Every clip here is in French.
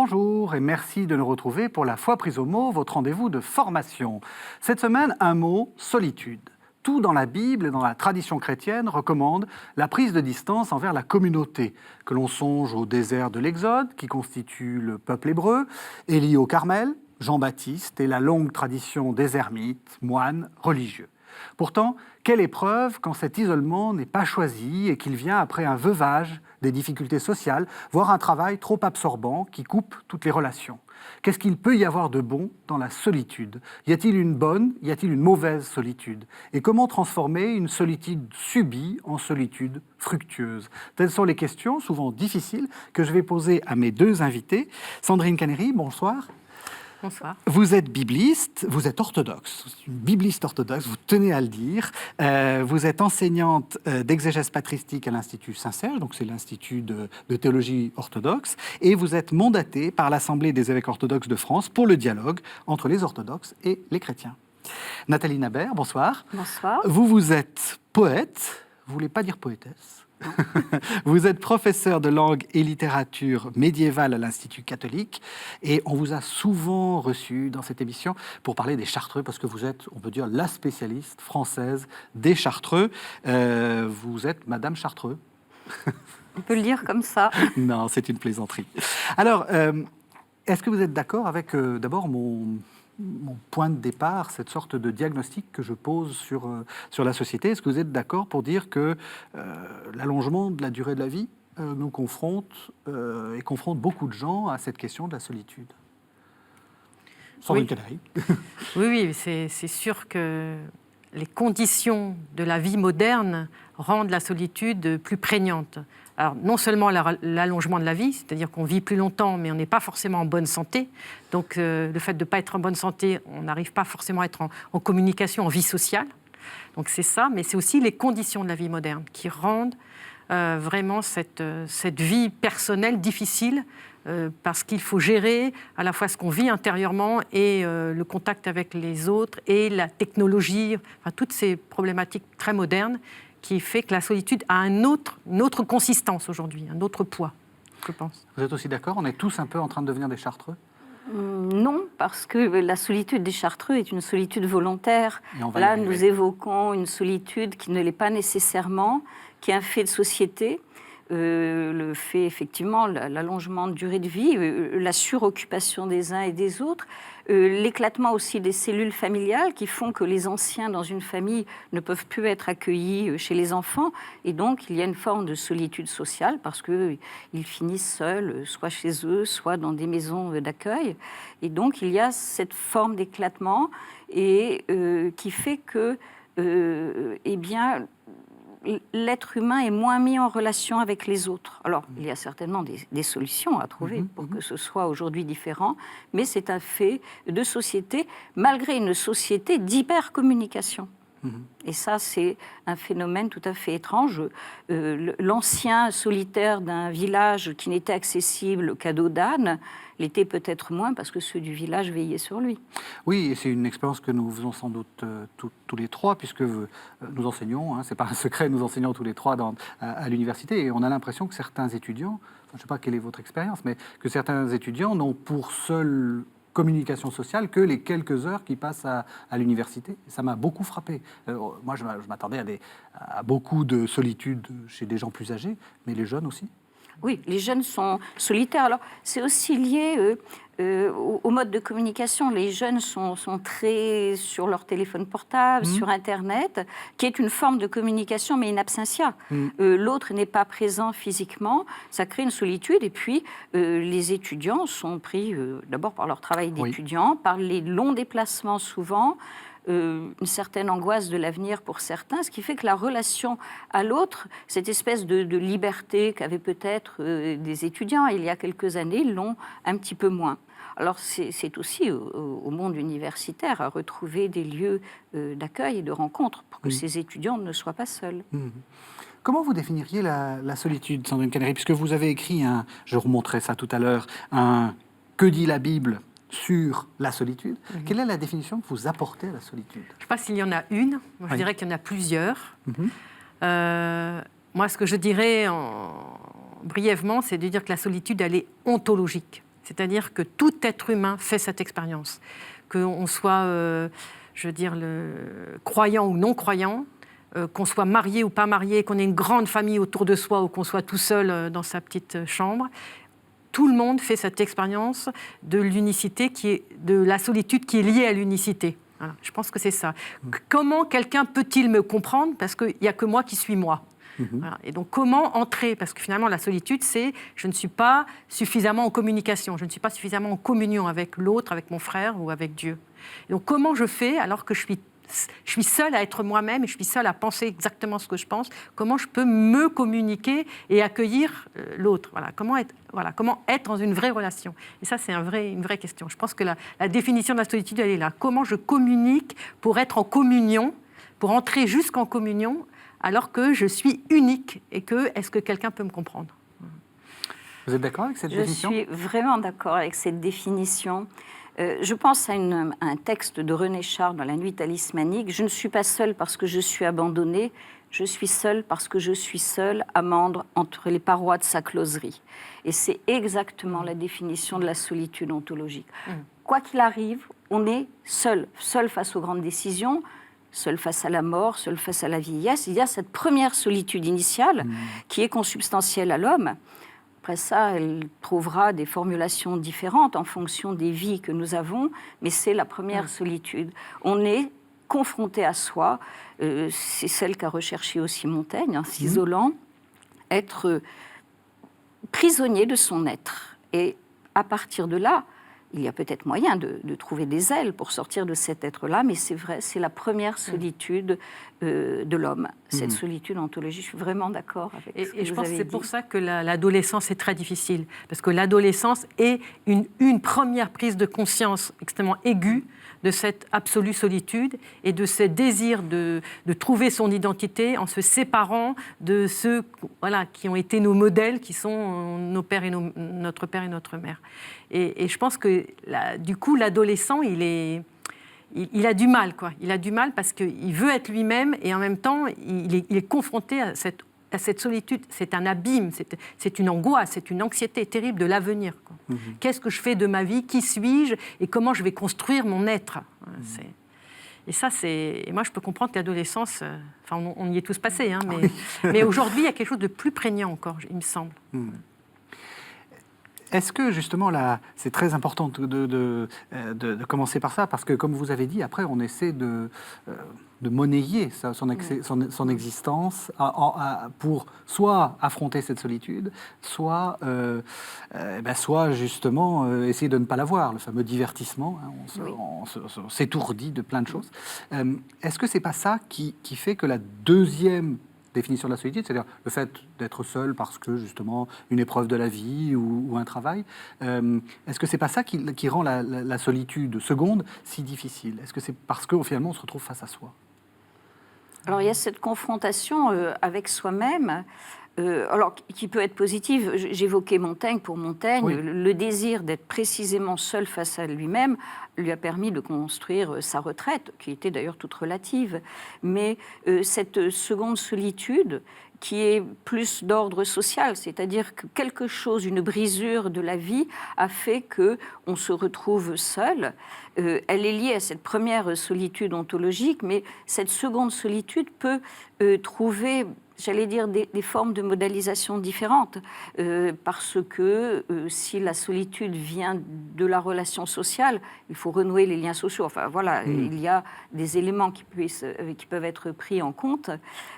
Bonjour et merci de nous retrouver pour La Foi prise au mot, votre rendez-vous de formation. Cette semaine, un mot, solitude. Tout dans la Bible et dans la tradition chrétienne recommande la prise de distance envers la communauté, que l'on songe au désert de l'Exode, qui constitue le peuple hébreu, Élie au Carmel, Jean-Baptiste et la longue tradition des ermites, moines religieux. Pourtant, quelle épreuve quand cet isolement n'est pas choisi et qu'il vient après un veuvage, des difficultés sociales, voire un travail trop absorbant qui coupe toutes les relations. Qu'est-ce qu'il peut y avoir de bon dans la solitude ? Y a-t-il une bonne, y a-t-il une mauvaise solitude ? Et comment transformer une solitude subie en solitude fructueuse ? Telles sont les questions, souvent difficiles, que je vais poser à mes deux invités. Sandrine Canéry, bonsoir. Bonsoir. Vous êtes bibliste, vous êtes orthodoxe, une bibliste orthodoxe, vous tenez à le dire. Vous êtes enseignante d'exégèse patristique à l'Institut Saint-Serge, donc c'est l'Institut de théologie orthodoxe, et vous êtes mandatée par l'Assemblée des évêques orthodoxes de France pour le dialogue entre les orthodoxes et les chrétiens. Nathalie Nabert, bonsoir. Bonsoir. Vous êtes poète, vous ne voulez pas dire poétesse. Vous êtes professeur de langue et littérature médiévale à l'Institut catholique et on vous a souvent reçu dans cette émission pour parler des Chartreux parce que vous êtes, on peut dire, la spécialiste française des Chartreux. Vous êtes Madame Chartreux. On peut le dire comme ça. Non, c'est une plaisanterie. Alors, est-ce que vous êtes d'accord avec d'abord mon point de départ, cette sorte de diagnostic que je pose sur la société? Est-ce que vous êtes d'accord pour dire que l'allongement de la durée de la vie nous confronte et confronte beaucoup de gens à cette question de la solitude? Sandrine Canéry. Oui, c'est sûr que les conditions de la vie moderne rendent la solitude plus prégnante. Alors, non seulement l'allongement de la vie, c'est-à-dire qu'on vit plus longtemps, mais on n'est pas forcément en bonne santé. Donc, le fait de ne pas être en bonne santé, on n'arrive pas forcément à être en communication, en vie sociale. Donc, c'est ça, mais c'est aussi les conditions de la vie moderne qui rendent vraiment cette vie personnelle difficile parce qu'il faut gérer à la fois ce qu'on vit intérieurement et le contact avec les autres et la technologie, enfin, toutes ces problématiques très modernes qui fait que la solitude a une autre consistance aujourd'hui, un autre poids, je pense. Vous êtes aussi d'accord? On est tous un peu en train de devenir des Chartreux? Non, parce que la solitude des Chartreux est une solitude volontaire. Là, nous évoquons une solitude qui ne l'est pas nécessairement, qui est un fait de société. Le fait, effectivement, l'allongement de durée de vie, la suroccupation des uns et des autres, l'éclatement aussi des cellules familiales qui font que les anciens dans une famille ne peuvent plus être accueillis chez les enfants. Et donc, il y a une forme de solitude sociale parce qu'ils finissent seuls, soit chez eux, soit dans des maisons d'accueil. Et donc, il y a cette forme d'éclatement et qui fait que, eh bien, l'être humain est moins mis en relation avec les autres. Alors, il y a certainement des solutions à trouver pour que ce soit aujourd'hui différent, mais c'est un fait de société, malgré une société d'hypercommunication. Et ça, c'est un phénomène tout à fait étrange. L'ancien solitaire d'un village qui n'était accessible qu'à dos d'âne l'était peut-être moins parce que ceux du village veillaient sur lui. Oui, et c'est une expérience que nous faisons sans doute tous les trois, puisque nous enseignons, hein, c'est pas un secret, nous enseignons tous les trois à l'université, et on a l'impression que certains étudiants, je ne sais pas quelle est votre expérience, mais que certains étudiants n'ont pour seule communication sociale que les quelques heures qui passent à l'université. Ça m'a beaucoup frappé. Moi, je m'attendais à beaucoup de solitude chez des gens plus âgés, mais les jeunes aussi. Oui, les jeunes sont solitaires. Alors, c'est aussi lié au mode de communication. Les jeunes sont très sur leur téléphone portable, sur Internet, qui est une forme de communication, mais in absentia. L'autre n'est pas présent physiquement. Ça crée une solitude. Et puis, les étudiants sont pris d'abord par leur travail d'étudiant, par les longs déplacements souvent, une certaine angoisse de l'avenir pour certains, ce qui fait que la relation à l'autre, cette espèce de liberté qu'avaient peut-être des étudiants il y a quelques années, l'ont un petit peu moins. Alors c'est aussi au monde universitaire à retrouver des lieux d'accueil et de rencontre pour que ces étudiants ne soient pas seuls. Comment vous définiriez la solitude, Sandrine Canéry, puisque vous avez écrit, je remonterai ça tout à l'heure, Que dit la Bible sur la solitude. Quelle est la définition que vous apportez à la solitude? Je ne sais pas s'il y en a une. Moi, je dirais qu'il y en a plusieurs. Moi, ce que je dirais brièvement, c'est de dire que la solitude, elle est ontologique. C'est-à-dire que tout être humain fait cette expérience. Qu'on soit, croyant ou non croyant, qu'on soit marié ou pas marié, qu'on ait une grande famille autour de soi ou qu'on soit tout seul dans sa petite chambre, tout le monde fait cette expérience de l'unicité, de la solitude qui est liée à l'unicité. Voilà, je pense que c'est ça. Comment quelqu'un peut-il me comprendre parce qu'il n'y a que moi qui suis moi? Voilà. Et donc, comment entrer? Parce que finalement, la solitude, c'est je ne suis pas suffisamment en communication, je ne suis pas suffisamment en communion avec l'autre, avec mon frère ou avec Dieu. Et donc, comment je fais alors que je suis seule à être moi-même et je suis seule à penser exactement ce que je pense? Comment je peux me communiquer et accueillir l'autre? Comment être dans une vraie relation? Et ça, c'est une vraie question. Je pense que la définition de la solitude, elle est là. Comment je communique pour être en communion, pour entrer jusqu'en communion, alors que je suis unique et est-ce que quelqu'un peut me comprendre? Vous êtes d'accord avec cette définition? Je suis vraiment d'accord avec cette définition. Je pense à un texte de René Char dans La Nuit talismanique. Je ne suis pas seule parce que je suis abandonnée, je suis seule parce que je suis seule, amande entre les parois de sa closerie. Et c'est exactement la définition de la solitude ontologique. Quoi qu'il arrive, on est seul face aux grandes décisions, seul face à la mort, seul face à la vieillesse. Il y a cette première solitude initiale qui est consubstantielle à l'homme. Après ça, elle trouvera des formulations différentes en fonction des vies que nous avons, mais c'est la première solitude. On est confronté à soi, c'est celle qu'a recherchée aussi Montaigne, en s'isolant, être prisonnier de son être. Et à partir de là, il y a peut-être moyen de trouver des ailes pour sortir de cet être-là, mais c'est vrai, c'est la première solitude de l'homme, cette solitude ontologique. Je suis vraiment d'accord avec ce que vous avez dit. Et je pense que c'est pour ça que l'adolescence est très difficile, parce que l'adolescence est une première prise de conscience extrêmement aiguë de cette absolue solitude et de ce désir de trouver son identité en se séparant de ceux qui ont été nos modèles, qui sont nos pères et notre père et notre mère. Et je pense que, du coup, l'adolescent, il a du mal, quoi. Il a du mal parce qu'il veut être lui-même et en même temps, il est confronté à cette solitude. C'est un abîme, c'est une angoisse, c'est une anxiété terrible de l'avenir, quoi. Qu'est-ce que je fais de ma vie? Qui suis-je? Et comment je vais construire mon être? Et ça, et moi, je peux comprendre que l'adolescence, on y est tous passés, hein, mais aujourd'hui, il y a quelque chose de plus prégnant encore, il me semble. Est-ce que, justement, là, c'est très important de commencer par ça, parce que, comme vous avez dit, après, on essaie de monnayer son existence pour soit affronter cette solitude, soit justement, essayer de ne pas la voir, le fameux divertissement, hein, on s'étourdit de plein de choses. Est-ce que c'est pas ça qui fait que la deuxième définition de la solitude, c'est-à-dire le fait d'être seul parce que, justement, une épreuve de la vie ou un travail. Est-ce que c'est pas ça qui rend la solitude seconde si difficile? Est-ce que c'est parce que, finalement, on se retrouve face à soi? Alors, il y a cette confrontation avec soi-même, qui peut être positive. J'évoquais Montaigne. Pour Montaigne, le désir d'être précisément seul face à lui-même lui a permis de construire sa retraite, qui était d'ailleurs toute relative. Mais cette seconde solitude, qui est plus d'ordre social, c'est-à-dire que quelque chose, une brisure de la vie, a fait qu'on se retrouve seul. Elle est liée à cette première solitude ontologique, mais cette seconde solitude peut trouver, j'allais dire, des formes de modélisation différentes, parce que si la solitude vient de la relation sociale, il faut renouer les liens sociaux. Enfin voilà, il y a des éléments qui peuvent être pris en compte,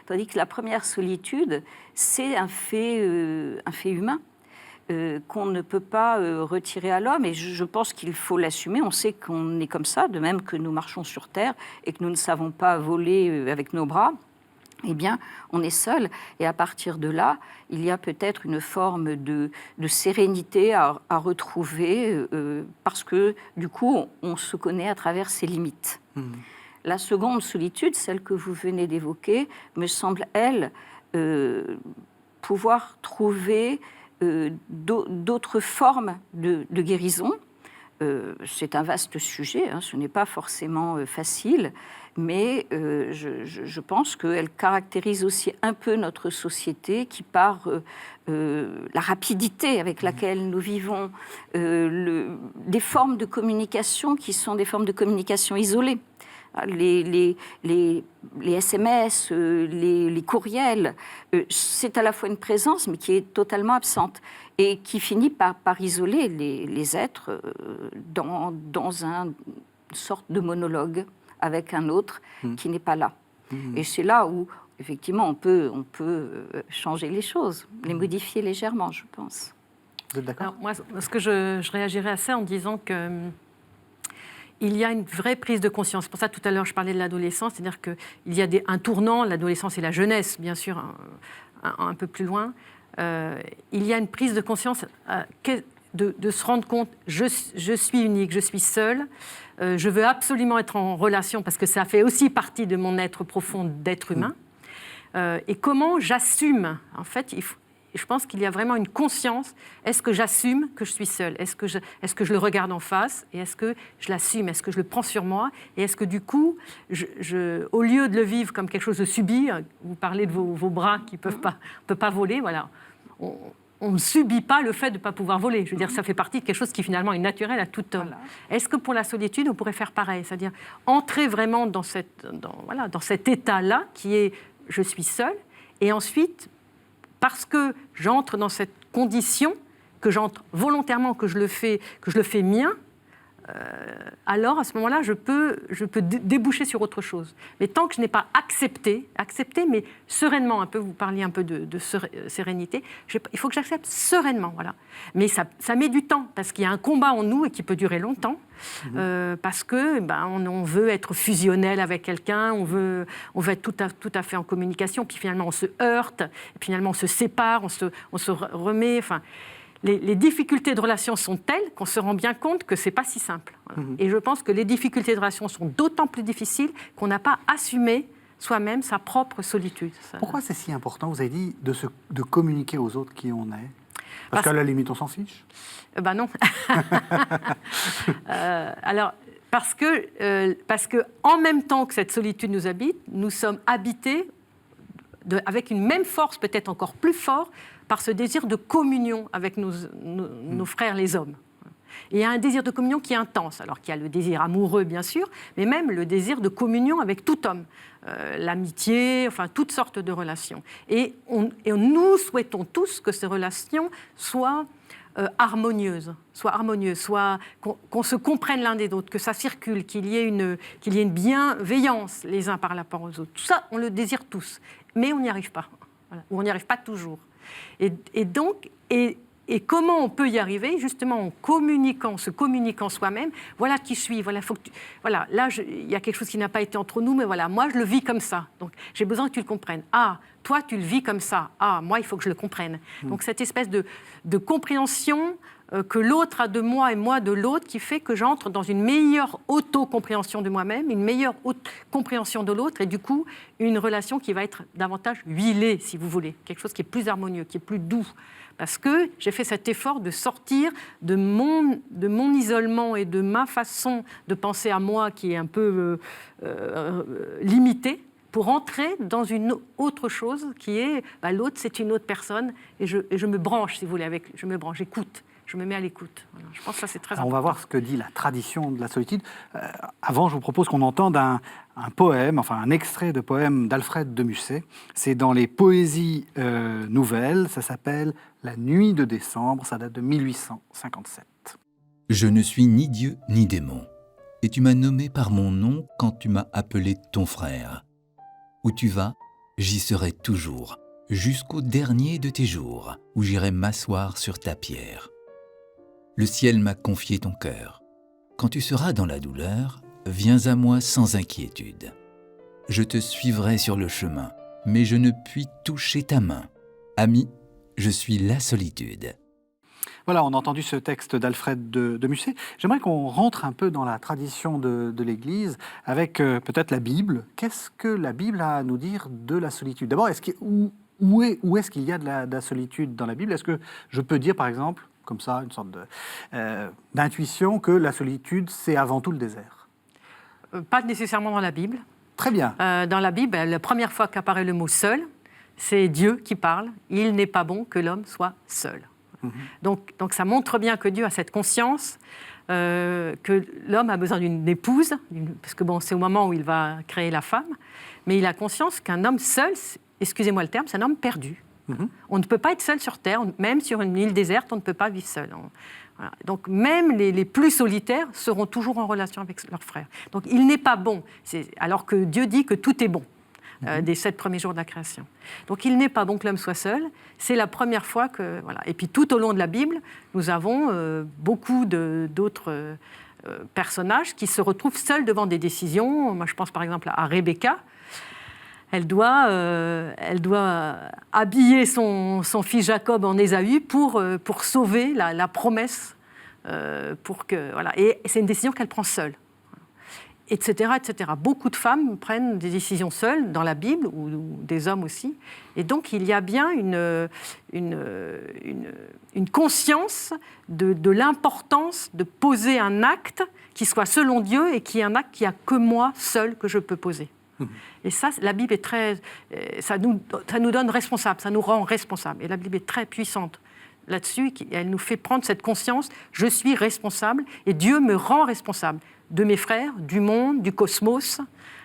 tandis que la première solitude, c'est un fait humain. Qu'on ne peut pas retirer à l'homme, et je pense qu'il faut l'assumer. On sait qu'on est comme ça, de même que nous marchons sur terre et que nous ne savons pas voler avec nos bras. Eh bien, on est seul, et à partir de là, il y a peut-être une forme de sérénité à retrouver, parce que, du coup, on se connaît à travers ses limites. La seconde solitude, celle que vous venez d'évoquer, me semble, elle, pouvoir trouver d'autres formes de guérison, c'est un vaste sujet, hein, ce n'est pas forcément facile, mais je pense qu'elle caractérise aussi un peu notre société qui, par la rapidité avec laquelle nous vivons, des formes de communication qui sont des formes de communication isolées. Les SMS, les courriels, c'est à la fois une présence, mais qui est totalement absente et qui finit par isoler les êtres dans une sorte de monologue avec un autre qui n'est pas là. Et c'est là où, effectivement, on peut changer les choses, les modifier légèrement, je pense. Vous êtes d'accord ? Alors, moi, ce que je réagirais à ça en disant que il y a une vraie prise de conscience. Pour ça, tout à l'heure, je parlais de l'adolescence, c'est-à-dire qu'il y a un tournant, et la jeunesse, bien sûr, un peu plus loin. Il y a une prise de conscience de se rendre compte, je suis unique, je suis seule, je veux absolument être en relation, parce que ça fait aussi partie de mon être profond d'être humain. Et comment j'assume, en fait, je pense qu'il y a vraiment une conscience. Est-ce que j'assume que je suis seule ? Est-ce que je le regarde en face ? Et est-ce que je l'assume ? Est-ce que je le prends sur moi ? Et est-ce que du coup, au lieu de le vivre comme quelque chose de subi, vous parlez de vos bras qui ne peuvent pas voler, voilà, on ne subit pas le fait de ne pas pouvoir voler. Je veux dire, ça fait partie de quelque chose qui finalement est naturel à tout homme. Voilà. Est-ce que pour la solitude, on pourrait faire pareil ? C'est-à-dire entrer vraiment dans cet état-là qui est « je suis seule » et ensuite, parce que j'entre dans cette condition, que j'entre volontairement, que je le fais mien, alors à ce moment-là, je peux déboucher sur autre chose. Mais tant que je n'ai pas accepté, mais sereinement, un peu, vous parliez un peu de sérénité, il faut que j'accepte sereinement, voilà. Mais ça met du temps, parce qu'il y a un combat en nous et qui peut durer longtemps, parce que on veut être fusionnel avec quelqu'un, on veut être tout à fait en communication, puis finalement on se heurte, et puis finalement on se sépare, on se remet, enfin... Les difficultés de relation sont telles qu'on se rend bien compte que ce n'est pas si simple. Voilà. Et je pense que les difficultés de relation sont d'autant plus difficiles qu'on n'a pas assumé soi-même sa propre solitude. Pourquoi c'est si important, vous avez dit, de communiquer aux autres qui on est ? Parce qu'à la limite, on s'en fiche ? Non. Alors, parce que en même temps que cette solitude nous habite, nous sommes habités avec une même force, peut-être encore plus forte, par ce désir de communion avec nos frères les hommes. Et il y a un désir de communion qui est intense, alors qu'il y a le désir amoureux, bien sûr, mais même le désir de communion avec tout homme, l'amitié, enfin, toutes sortes de relations. Et nous souhaitune tous que ces relations soient harmonieuses, qu'on se comprenne l'un des autres, que ça circule, qu'il y ait une bienveillance les uns par rapport aux autres. Tout ça, on le désire tous, mais on n'y arrive pas, voilà, ou on n'y arrive pas toujours. Et donc, comment on peut y arriver ? Justement en se communiquant soi-même. Voilà qui je suis. Voilà, là, il y a quelque chose qui n'a pas été entre nous, mais voilà, moi, je le vis comme ça. Donc, j'ai besoin que tu le comprennes. Ah, toi, tu le vis comme ça. Ah, moi, il faut que je le comprenne. Donc, cette espèce de compréhension que l'autre a de moi et moi de l'autre qui fait que j'entre dans une meilleure auto-compréhension de moi-même, une meilleure compréhension de l'autre et du coup, une relation qui va être davantage huilée, si vous voulez. Quelque chose qui est plus harmonieux, qui est plus doux. Parce que j'ai fait cet effort de sortir de mon isolement et de ma façon de penser à moi qui est un peu limitée pour entrer dans une autre chose qui est l'autre, c'est une autre personne et je me branche, si vous voulez, j'écoute. Je me mets à l'écoute. Voilà. Je pense que ça, c'est très important. On va voir ce que dit la tradition de la solitude. Avant, je vous propose qu'on entende un poème, enfin un extrait de poème d'Alfred de Musset. C'est dans les Poésies nouvelles. Ça s'appelle « La nuit de décembre ». Ça date de 1857. Je ne suis ni Dieu ni démon. Et tu m'as nommé par mon nom quand tu m'as appelé ton frère. Où tu vas, j'y serai toujours, jusqu'au dernier de tes jours, où j'irai m'asseoir sur ta pierre. Le ciel m'a confié ton cœur. Quand tu seras dans la douleur, viens à moi sans inquiétude. Je te suivrai sur le chemin, mais je ne puis toucher ta main. Ami, je suis la solitude. Voilà, on a entendu ce texte d'Alfred de Musset. J'aimerais qu'on rentre un peu dans la tradition de l'Église avec peut-être la Bible. Qu'est-ce que la Bible a à nous dire de la solitude ? D'abord, où est-ce qu'il y a de la solitude dans la Bible ? Est-ce que je peux dire, par exemple, comme ça, une sorte d'intuition que la solitude, c'est avant tout le désert. Pas nécessairement dans la Bible. Très bien. Dans la Bible, la première fois qu'apparaît le mot « seul », c'est Dieu qui parle. « Il n'est pas bon que l'homme soit seul ». Donc ça montre bien que Dieu a cette conscience que l'homme a besoin d'une épouse, parce que c'est au moment où il va créer la femme, mais il a conscience qu'un homme seul, excusez-moi le terme, c'est un homme perdu. On ne peut pas être seul sur Terre, même sur une île déserte, on ne peut pas vivre seul. Voilà. Donc même les plus solitaires seront toujours en relation avec leurs frères. Donc il n'est pas bon, alors que Dieu dit que tout est bon. Des 7 premiers jours de la création. Donc il n'est pas bon que l'homme soit seul, c'est la première fois que... Voilà. Et puis tout au long de la Bible, nous avons beaucoup d'autres personnages qui se retrouvent seuls devant des décisions. Moi je pense par exemple à Rebecca. Elle doit habiller son fils Jacob en Ésaü pour sauver la promesse. Voilà. Et c'est une décision qu'elle prend seule. Etc., etc. Beaucoup de femmes prennent des décisions seules dans la Bible, ou des hommes aussi. Et donc, il y a bien une conscience de l'importance de poser un acte qui soit selon Dieu et qui est un acte qui n'y a que moi seul que je peux poser. Et ça, la Bible est très... Ça nous donne responsable, ça nous rend responsables. Et la Bible est très puissante là-dessus. Elle nous fait prendre cette conscience, je suis responsable et Dieu me rend responsable de mes frères, du monde, du cosmos.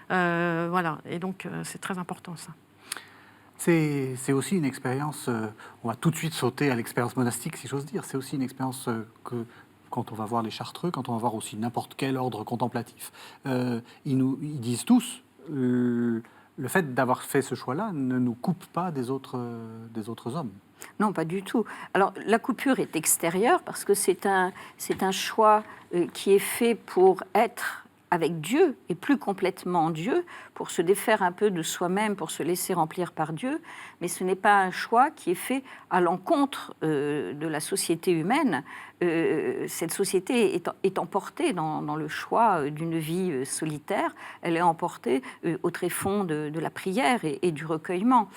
Voilà. Et donc, c'est très important, ça. C'est aussi une expérience, on va tout de suite sauter à l'expérience monastique, si j'ose dire. C'est aussi une expérience que, quand on va voir les Chartreux, quand on va voir aussi n'importe quel ordre contemplatif, ils disent tous, le fait d'avoir fait ce choix-là ne nous coupe pas des autres hommes. Non, pas du tout. Alors, la coupure est extérieure parce que c'est un choix qui est fait pour être avec Dieu et plus complètement Dieu, pour se défaire un peu de soi-même, pour se laisser remplir par Dieu. Mais ce n'est pas un choix qui est fait à l'encontre de la société humaine. Cette société est emportée dans le choix d'une vie solitaire. Elle est emportée au tréfonds de la prière et du recueillement.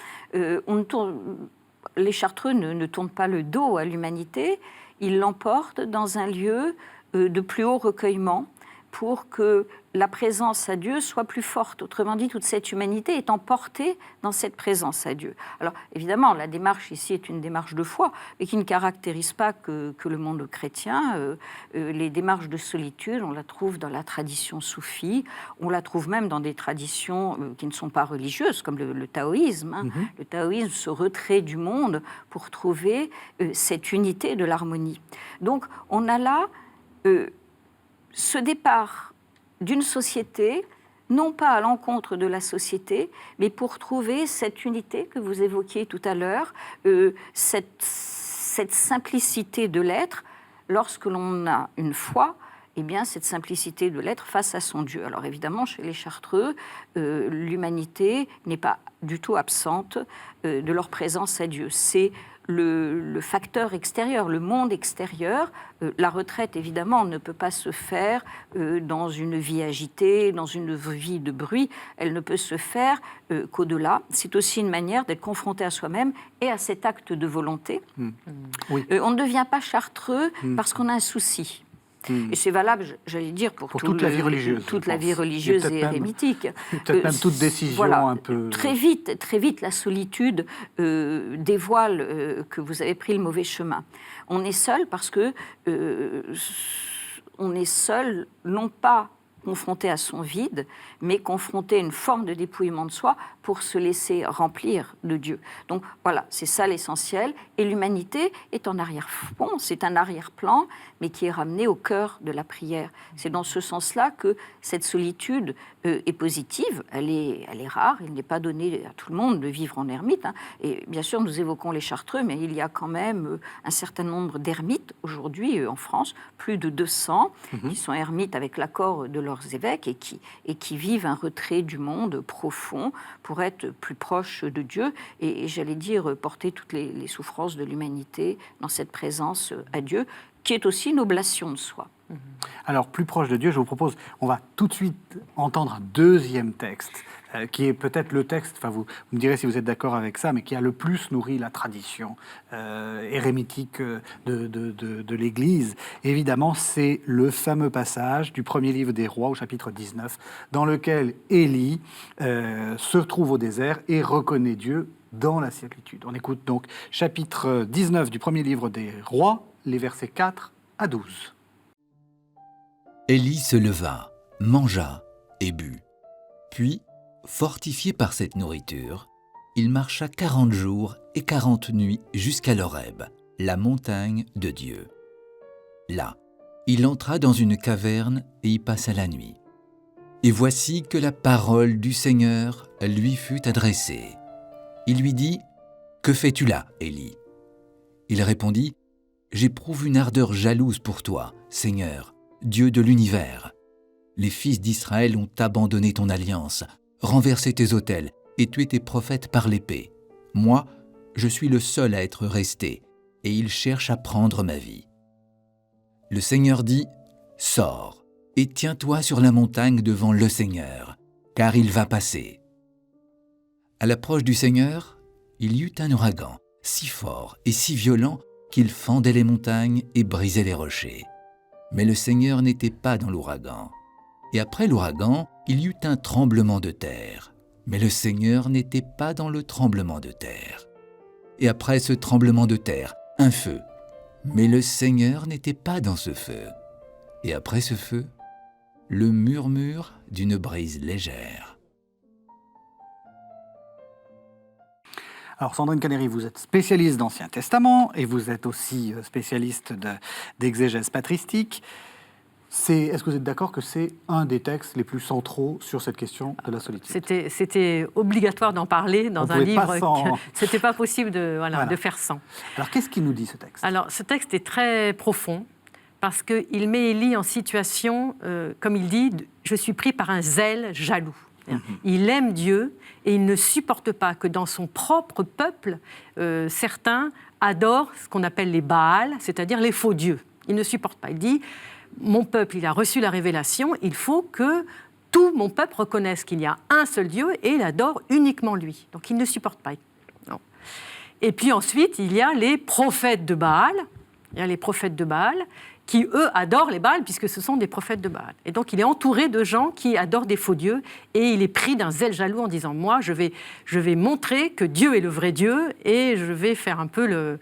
Les Chartreux ne tournent pas le dos à l'humanité, ils l'emportent dans un lieu de plus haut recueillement pour que la présence à Dieu soit plus forte. Autrement dit, toute cette humanité est emportée dans cette présence à Dieu. Alors, évidemment, la démarche ici est une démarche de foi, mais qui ne caractérise pas que le monde chrétien. Les démarches de solitude, on la trouve dans la tradition soufie, on la trouve même dans des traditions qui ne sont pas religieuses, comme le taoïsme. Le taoïsme, ce retrait du monde pour trouver cette unité de l'harmonie. Donc, on a là ce départ d'une société, non pas à l'encontre de la société, mais pour trouver cette unité que vous évoquiez tout à l'heure, cette simplicité de l'être, lorsque l'on a une foi, eh bien, cette simplicité de l'être face à son Dieu. Alors évidemment, chez les Chartreux, l'humanité n'est pas du tout absente de leur présence à Dieu. C'est le facteur extérieur, le monde extérieur. La retraite, évidemment, ne peut pas se faire dans une vie agitée, dans une vie de bruit. Elle ne peut se faire qu'au-delà. C'est aussi une manière d'être confronté à soi-même et à cet acte de volonté. Oui. On ne devient pas chartreux parce qu'on a un souci. Et c'est valable, j'allais dire, pour toute la vie religieuse. Toute la vie religieuse et érémitique. Peut-être même toute décision voilà, un peu... Très vite, la solitude dévoile que vous avez pris le mauvais chemin. On est seul parce que on est seul, non pas confronté à son vide, mais confronté à une forme de dépouillement de soi pour se laisser remplir de Dieu. Donc voilà, c'est ça l'essentiel. Et l'humanité est en arrière-plan, c'est un arrière-plan, mais qui est ramené au cœur de la prière. C'est dans ce sens-là que cette solitude est positive, elle est rare, il n'est pas donné à tout le monde de vivre en ermite. Et bien sûr, nous évoquons les Chartreux, mais il y a quand même un certain nombre d'ermites aujourd'hui en France, plus de 200, qui sont ermites avec l'accord de leurs évêques et qui vivent un retrait du monde profond pour être plus proches de Dieu et j'allais dire, porter toutes les souffrances de l'humanité dans cette présence à Dieu. qui est aussi une oblation de soi. Alors, plus proche de Dieu, je vous propose, on va tout de suite entendre un deuxième texte, qui est peut-être le texte, enfin vous me direz si vous êtes d'accord avec ça, mais qui a le plus nourri la tradition érémitique de l'Église. Évidemment, c'est le fameux passage du premier livre des Rois, au chapitre 19, dans lequel Élie se retrouve au désert et reconnaît Dieu dans la solitude. On écoute donc chapitre 19 du premier livre des Rois, les versets 4 à 12. Élie se leva, mangea et but. Puis, fortifié par cette nourriture, il marcha 40 jours et 40 nuits jusqu'à l'Horeb, la montagne de Dieu. Là, il entra dans une caverne et y passa la nuit. Et voici que la parole du Seigneur lui fut adressée. Il lui dit : « Que fais-tu là, Élie ? » Il répondit : « J'éprouve une ardeur jalouse pour toi, Seigneur, Dieu de l'univers. Les fils d'Israël ont abandonné ton alliance, renversé tes autels et tué tes prophètes par l'épée. Moi, je suis le seul à être resté, et ils cherchent à prendre ma vie. » Le Seigneur dit : « Sors et tiens-toi sur la montagne devant le Seigneur, car il va passer. » À l'approche du Seigneur, il y eut un ouragan, si fort et si violent qu'il fendait les montagnes et brisait les rochers. Mais le Seigneur n'était pas dans l'ouragan. Et après l'ouragan, il y eut un tremblement de terre. Mais le Seigneur n'était pas dans le tremblement de terre. Et après ce tremblement de terre, un feu. Mais le Seigneur n'était pas dans ce feu. Et après ce feu, le murmure d'une brise légère. Alors Sandrine Cannery, vous êtes spécialiste d'Ancien Testament et vous êtes aussi spécialiste d'exégèse patristique. Est-ce que vous êtes d'accord que c'est un des textes les plus centraux sur cette question de la solitude ? C'était obligatoire d'en parler dans un livre. C'était pas possible de faire sans. Alors qu'est-ce qu'il nous dit ce texte ? Alors ce texte est très profond parce qu'il met Élie en situation, comme il dit, je suis pris par un zèle jaloux. Il aime Dieu et il ne supporte pas que dans son propre peuple, certains adorent ce qu'on appelle les Baals, c'est-à-dire les faux dieux. Il ne supporte pas. Il dit, mon peuple, il a reçu la révélation, il faut que tout mon peuple reconnaisse qu'il y a un seul Dieu et il adore uniquement lui. Donc il ne supporte pas. Non. Et puis ensuite, il y a les prophètes de Baal. Il y a les prophètes de Baal qui, eux, adorent les Baals, puisque ce sont des prophètes de Baal. Et donc, il est entouré de gens qui adorent des faux dieux, et il est pris d'un zèle jaloux en disant, moi, je vais montrer que Dieu est le vrai Dieu, et je vais faire un peu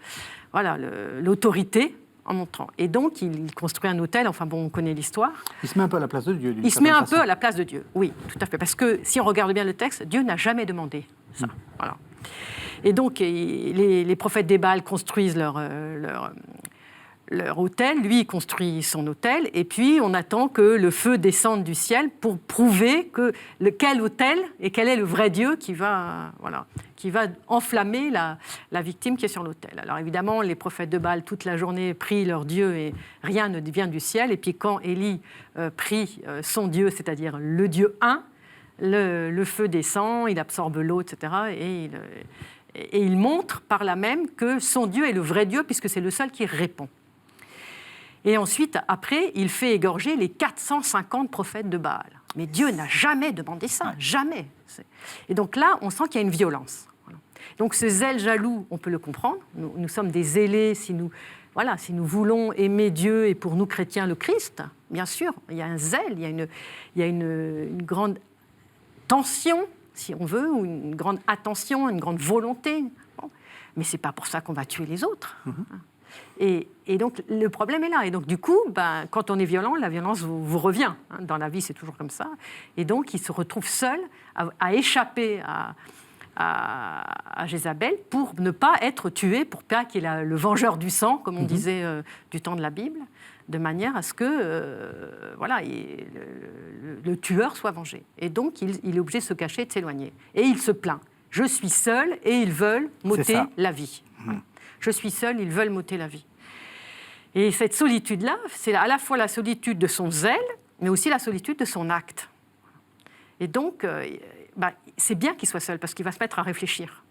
l'autorité en montrant. Et donc, il construit un autel, enfin bon, on connaît l'histoire. Il se met un peu à la place de Dieu. Il se met un peu à la place de Dieu, oui, tout à fait. Parce que, si on regarde bien le texte, Dieu n'a jamais demandé ça. Voilà. Et donc, les prophètes des Baals construisent leur autel, lui il construit son autel, et puis on attend que le feu descende du ciel pour prouver quel autel et quel est le vrai Dieu qui va enflammer la victime qui est sur l'autel. Alors évidemment, les prophètes de Baal, toute la journée, prient leur Dieu et rien ne vient du ciel, et puis quand Élie prie son Dieu, c'est-à-dire le Dieu un, le feu descend, il absorbe l'eau, etc., et il montre par là même que son Dieu est le vrai Dieu, puisque c'est le seul qui répond. Et ensuite, après, il fait égorger les 450 prophètes de Baal. Mais Dieu n'a jamais demandé ça, jamais. Et donc là, on sent qu'il y a une violence. Donc ce zèle jaloux, on peut le comprendre. Nous sommes des zélés si nous voulons aimer Dieu et pour nous chrétiens le Christ. Bien sûr, il y a un zèle, il y a une grande tension, si on veut, ou une grande attention, une grande volonté. Bon. Mais ce n'est pas pour ça qu'on va tuer les autres. Et donc, le problème est là. Et donc, du coup, quand on est violent, la violence vous revient. Dans la vie, c'est toujours comme ça. Et donc, il se retrouve seul à échapper à Jézabel pour ne pas être tué, pour pas qu'il y ait le vengeur du sang, comme on disait du temps de la Bible, de manière à ce que le tueur soit vengé. Et donc, il est obligé de se cacher, de s'éloigner. Et il se plaint. Je suis seul et ils veulent m'ôter la vie. Je suis seul, ils veulent m'ôter la vie. Et cette solitude-là, c'est à la fois la solitude de son zèle, mais aussi la solitude de son acte. Et donc, c'est bien qu'il soit seul, parce qu'il va se mettre à réfléchir.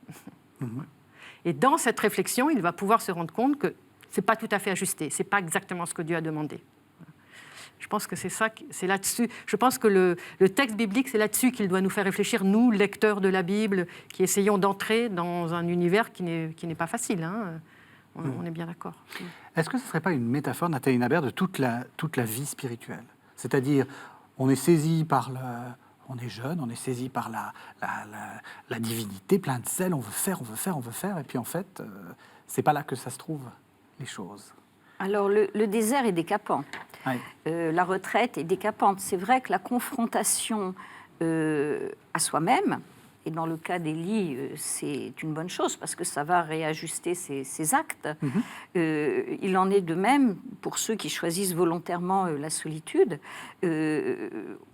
Et dans cette réflexion, il va pouvoir se rendre compte que c'est pas tout à fait ajusté, c'est pas exactement ce que Dieu a demandé. Je pense que c'est là-dessus. Je pense que le texte biblique, c'est là-dessus qu'il doit nous faire réfléchir, nous, lecteurs de la Bible, qui essayons d'entrer dans un univers qui n'est pas facile. Hein. On est bien d'accord. Est-ce que ce ne serait pas une métaphore, Nathalie Nabert, de toute la vie spirituelle ? C'est-à-dire, on est saisi par on est jeune, on est saisi par la divinité, plein de zèle, on veut faire, et puis en fait, c'est pas là que ça se trouve, les choses. Alors, le désert est décapant. Oui. La retraite est décapante. C'est vrai que la confrontation à soi-même, et dans le cas d'Élie, c'est une bonne chose parce que ça va réajuster ses actes. Il en est de même pour ceux qui choisissent volontairement la solitude.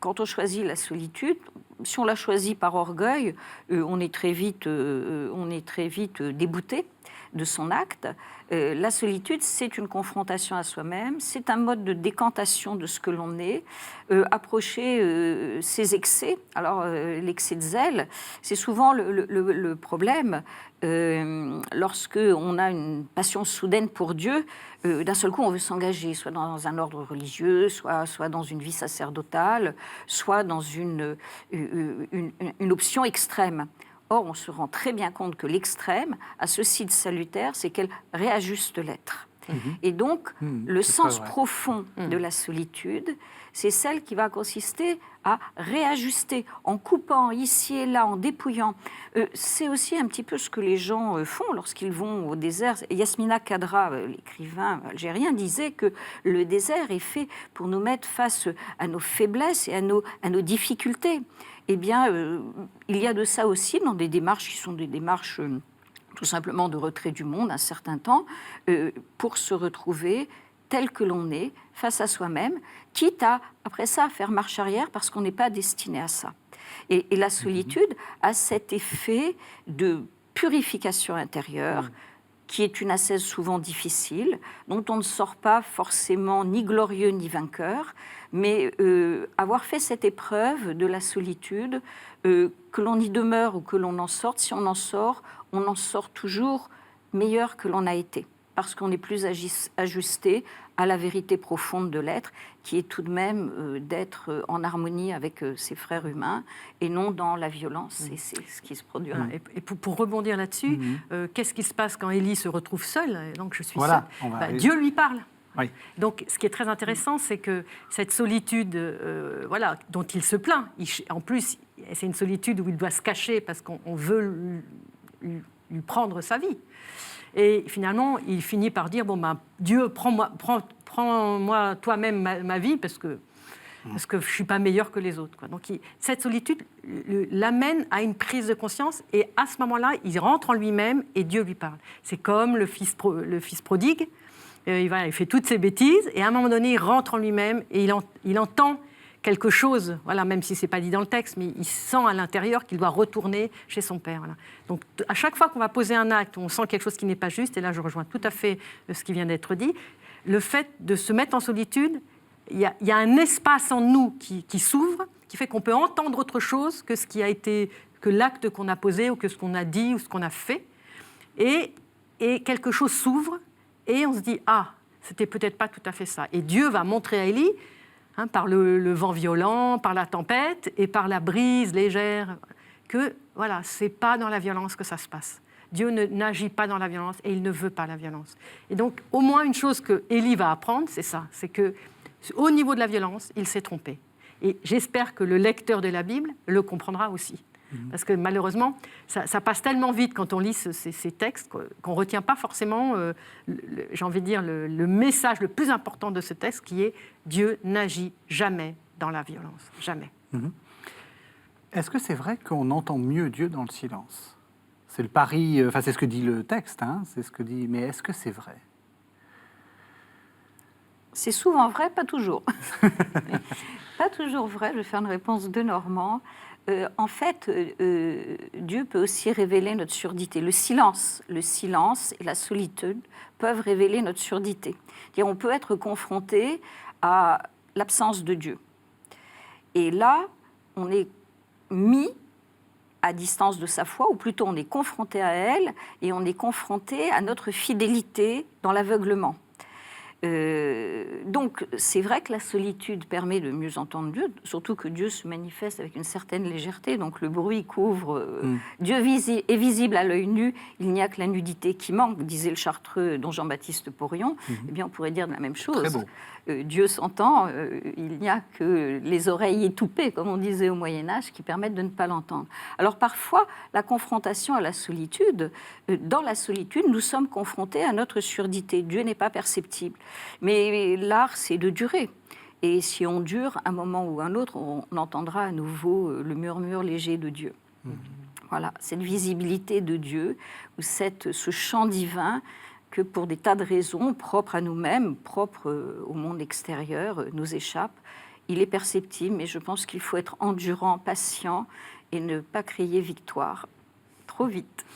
Quand on choisit la solitude, si on la choisit par orgueil, on est très vite débouté de son acte. La solitude, c'est une confrontation à soi-même, c'est un mode de décantation de ce que l'on est, approcher ses excès. Alors, l'excès de zèle, c'est souvent le problème. Lorsque on a une passion soudaine pour Dieu, d'un seul coup, on veut s'engager, soit dans un ordre religieux, soit dans une vie sacerdotale, soit dans une option extrême. Or, on se rend très bien compte que l'extrême a ceci de salutaire, c'est qu'elle réajuste l'être. Et donc, le sens profond de la solitude, c'est celle qui va consister à réajuster, en coupant ici et là, en dépouillant. C'est aussi un petit peu ce que les gens font lorsqu'ils vont au désert. Yasmina Khadra, l'écrivain algérien, disait que le désert est fait pour nous mettre face à nos faiblesses et à nos difficultés. Eh bien, il y a de ça aussi dans des démarches qui sont des démarches tout simplement de retrait du monde un certain temps, pour se retrouver tel que l'on est, face à soi-même, quitte à, après ça, à faire marche arrière parce qu'on n'est pas destiné à ça. Et la solitude a cet effet de purification intérieure, qui est une ascèse souvent difficile, dont on ne sort pas forcément ni glorieux ni vainqueur, mais avoir fait cette épreuve de la solitude, que l'on y demeure ou que l'on en sorte, si on en sort toujours meilleur que l'on a été, parce qu'on est plus ajusté à la vérité profonde de l'être, qui est tout de même d'être en harmonie avec ses frères humains, et non dans la violence, et c'est ce qui se produira. Et pour rebondir là-dessus, qu'est-ce qui se passe quand Élie se retrouve seule ? Donc je suis voilà, seule. Dieu lui parle. Oui. Donc, ce qui est très intéressant, c'est que cette solitude, dont il se plaint, en plus, c'est une solitude où il doit se cacher parce qu'on veut lui prendre sa vie. Et finalement, il finit par dire, Dieu, prends-moi toi-même ma vie parce que je ne suis pas meilleur que les autres. Donc, cette solitude l'amène à une prise de conscience, et à ce moment-là, il rentre en lui-même et Dieu lui parle. C'est comme le fils prodigue. Il fait toutes ses bêtises, et à un moment donné, il rentre en lui-même et il entend quelque chose, même si ce n'est pas dit dans le texte, mais il sent à l'intérieur qu'il doit retourner chez son père. Voilà. Donc, à chaque fois qu'on va poser un acte, on sent quelque chose qui n'est pas juste, et là, je rejoins tout à fait ce qui vient d'être dit, le fait de se mettre en solitude, il y a un espace en nous qui s'ouvre, qui fait qu'on peut entendre autre chose que ce qui a été, que l'acte qu'on a posé, ou que ce qu'on a dit, ou ce qu'on a fait, et quelque chose s'ouvre, et on se dit, c'était peut-être pas tout à fait ça. Et Dieu va montrer à Élie, par le vent violent, par la tempête et par la brise légère, que c'est pas dans la violence que ça se passe. Dieu n'agit pas dans la violence et il ne veut pas la violence. Et donc, au moins une chose que Élie va apprendre, c'est ça, c'est qu'au niveau de la violence, il s'est trompé. Et j'espère que le lecteur de la Bible le comprendra aussi. Parce que malheureusement, ça passe tellement vite quand on lit ces textes qu'on ne retient pas forcément, j'ai envie de dire, le message le plus important de ce texte, qui est « Dieu n'agit jamais dans la violence, jamais ». Est-ce que c'est vrai qu'on entend mieux Dieu dans le silence ? C'est le pari, c'est ce que dit le texte, c'est ce que dit, mais est-ce que c'est vrai ? C'est souvent vrai, pas toujours. Pas toujours vrai, je vais faire une réponse de Normand. En fait, Dieu peut aussi révéler notre surdité. Le silence et la solitude peuvent révéler notre surdité. C'est-à-dire, on peut être confronté à l'absence de Dieu. Et là, on est mis à distance de sa foi, ou plutôt on est confronté à elle et on est confronté à notre fidélité dans l'aveuglement. Donc, c'est vrai que la solitude permet de mieux entendre Dieu, surtout que Dieu se manifeste avec une certaine légèreté. Donc, le bruit couvre. Dieu est visible à l'œil nu. Il n'y a que la nudité qui manque, disait le chartreux don Jean-Baptiste Porion. Eh bien, on pourrait dire de la même chose. Très beau. Dieu s'entend, il n'y a que les oreilles étoupées, comme on disait au Moyen-Âge, qui permettent de ne pas l'entendre. Alors parfois, la confrontation à la solitude, dans la solitude, nous sommes confrontés à notre surdité. Dieu n'est pas perceptible. Mais l'art, c'est de durer. Et si on dure, un moment ou un autre, on entendra à nouveau le murmure léger de Dieu. Voilà, cette visibilité de Dieu, ou ce chant divin, que pour des tas de raisons propres à nous-mêmes, propres au monde extérieur, nous échappe. Il est perceptible, mais je pense qu'il faut être endurant, patient et ne pas crier victoire trop vite.